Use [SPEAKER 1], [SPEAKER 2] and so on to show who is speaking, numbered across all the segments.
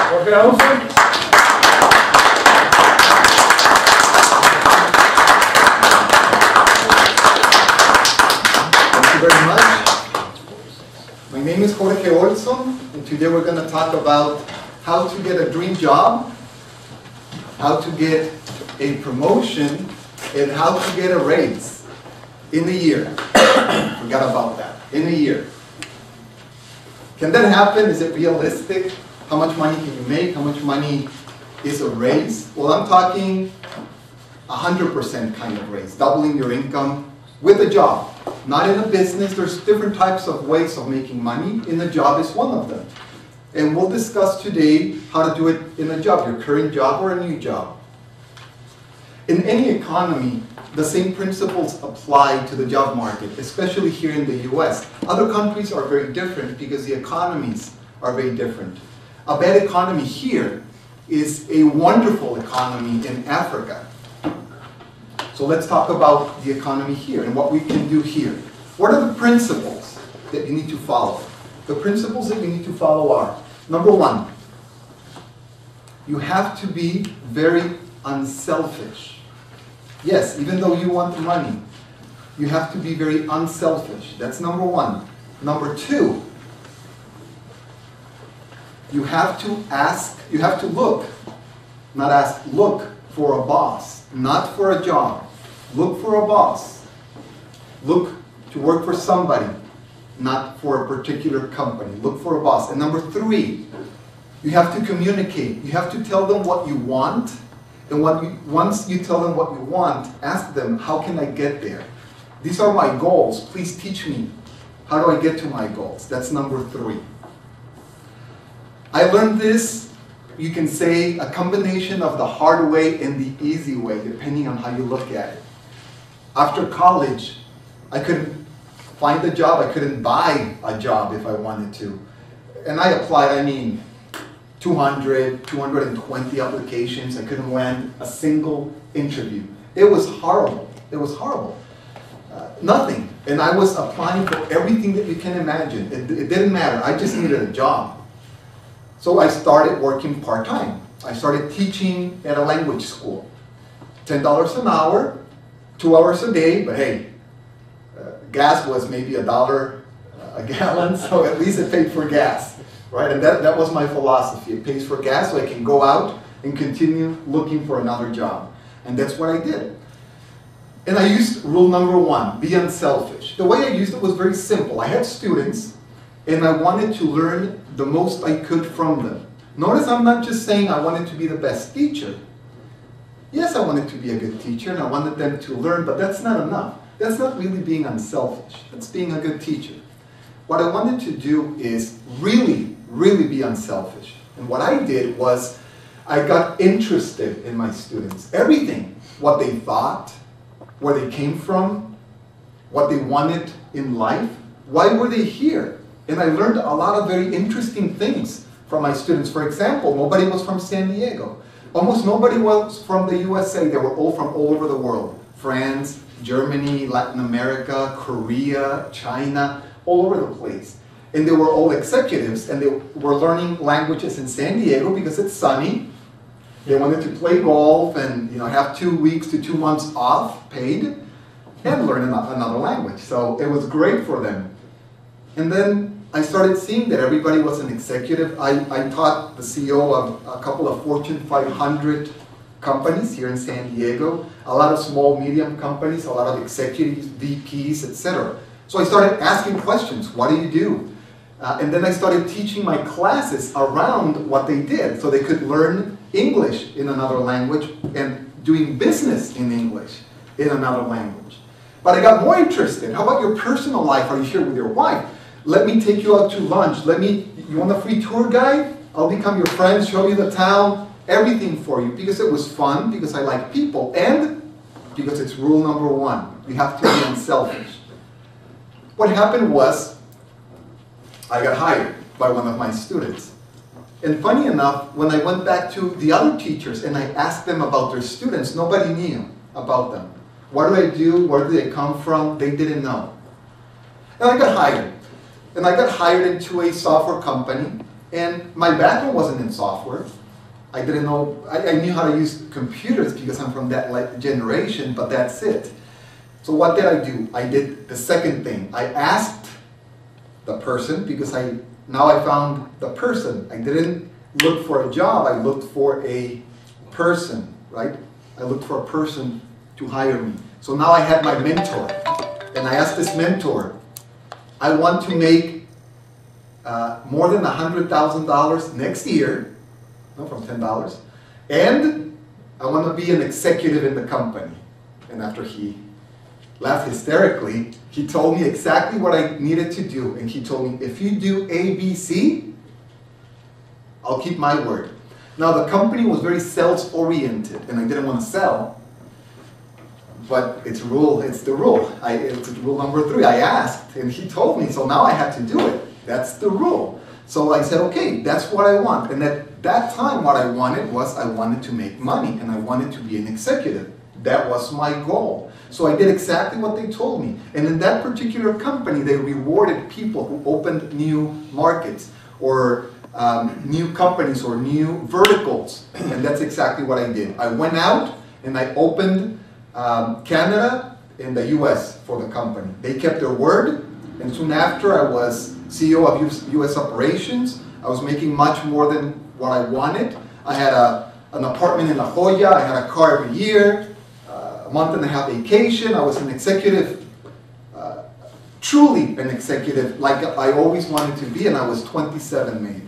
[SPEAKER 1] Jorge Olson.
[SPEAKER 2] Thank you very much. My name is Jorge Olson, and today we're going to talk about how to get a dream job, how to get a promotion, and how to get a raise in a year. Forgot about that. In a year. Can that happen? Is it realistic? How much money can you make? How much money is a raise? Well, I'm talking 100% kind of raise, doubling your income with a job. Not in a business. There's different types of ways of making money. In a job is one of them. And we'll discuss today how to do it in a job, your current job or a new job. In any economy, the same principles apply to the job market, especially here in the US. Other countries are very different because the economies are very different. A bad economy here is a wonderful economy in Africa. So let's talk about the economy here and what we can do here. What are the principles that you need to follow? The principles that you need to follow are, number one, you have to be very unselfish. Yes, even though you want money, you have to be very unselfish. That's number one. Number two, you have to look, not ask, look for a boss, not for a job. Look for a boss. Look to work for somebody, not for a particular company. Look for a boss. And number three, you have to communicate. You have to tell them what you want. And once you tell them what you want, ask them, how can I get there? These are my goals. Please teach me. How do I get to my goals? That's number three. I learned this, you can say, a combination of the hard way and the easy way, depending on how you look at it. After college, I couldn't find a job. I couldn't buy a job if I wanted to. And I applied, 220 applications. I couldn't land a single interview. It was horrible. It was horrible. Nothing. And I was applying for everything that you can imagine. It didn't matter. I just needed a job. So I started working part-time. I started teaching at a language school. $10 an hour, 2 hours a day, but hey, gas was maybe $1 a gallon, so at least it paid for gas. Right, and that was my philosophy. It pays for gas so I can go out and continue looking for another job. And that's what I did. And I used rule number one, be unselfish. The way I used it was very simple. I had students, and I wanted to learn the most I could from them. Notice I'm not just saying I wanted to be the best teacher. Yes, I wanted to be a good teacher, and I wanted them to learn, but that's not enough. That's not really being unselfish. That's being a good teacher. What I wanted to do is really be unselfish. And what I did was I got interested in my students. Everything, what they thought, where they came from, what they wanted in life, why were they here? And I learned a lot of very interesting things from my students. For example, nobody was from San Diego. Almost nobody was from the USA. They were all from all over the world. France, Germany, Latin America, Korea, China, all over the place. And they were all executives, and they were learning languages in San Diego because it's sunny. They wanted to play golf and have 2 weeks to 2 months off, paid, and learn another language. So it was great for them. And then I started seeing that everybody was an executive. I taught the CEO of a couple of Fortune 500 companies here in San Diego, a lot of small, medium companies, a lot of executives, VPs, etc. So I started asking questions. What do you do? And then I started teaching my classes around what they did so they could learn English in another language and doing business in English in another language. But I got more interested. How about your personal life? Are you here with your wife? Let me take you out to lunch. You want a free tour guide? I'll become your friend, show you the town, everything for you. Because it was fun, because I like people, and because it's rule number one. You have to be unselfish. What happened was, I got hired by one of my students. And funny enough, when I went back to the other teachers and I asked them about their students, nobody knew about them. What do I do? Where do they come from? They didn't know. And I got hired. And I got hired into a software company. And my background wasn't in software. I didn't know, I knew how to use computers because I'm from that generation, but that's it. So what did I do? I did the second thing. I asked the person, because now I found the person. I didn't look for a job, I looked for a person, right? I looked for a person to hire me. So now I had my mentor, and I asked this mentor, I want to make more than $100,000 next year, from $10, and I want to be an executive in the company. And after he laughed hysterically, he told me exactly what I needed to do, and he told me, if you do A, B, C, I'll keep my word. Now the company was very sales-oriented, and I didn't want to sell, but it's the rule. It's rule number 3. I asked, and he told me, so now I had to do it. That's the rule. So I said, okay, that's what I want. And at that time, what I wanted was, I wanted to make money, and I wanted to be an executive. That was my goal. So I did exactly what they told me. And in that particular company, they rewarded people who opened new markets, or new companies, or new verticals. And that's exactly what I did. I went out and I opened Canada and the US for the company. They kept their word, and soon after I was CEO of US operations. I was making much more than what I wanted. I had an apartment in La Jolla, I had a car every year, a month and a half vacation. I was an executive, truly an executive, like I always wanted to be, and I was 27 maybe.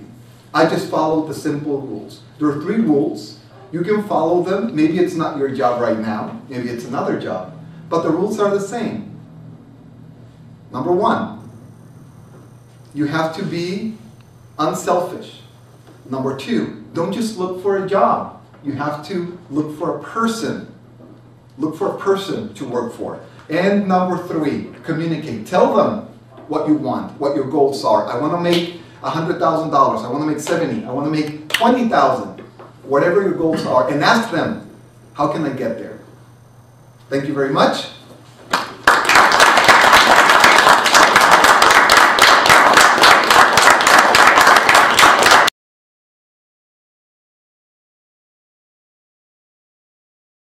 [SPEAKER 2] I just followed the simple rules. There are 3 rules. You can follow them. Maybe it's not your job right now. Maybe it's another job. But the rules are the same. Number 1, you have to be unselfish. Number 2, don't just look for a job. You have to look for a person. Look for a person to work for. And number 3, communicate. Tell them what you want, what your goals are. I want to make $100,000. I want to make 70. I want to make 20,000. Whatever your goals are, and ask them, how can I get there? Thank you very much.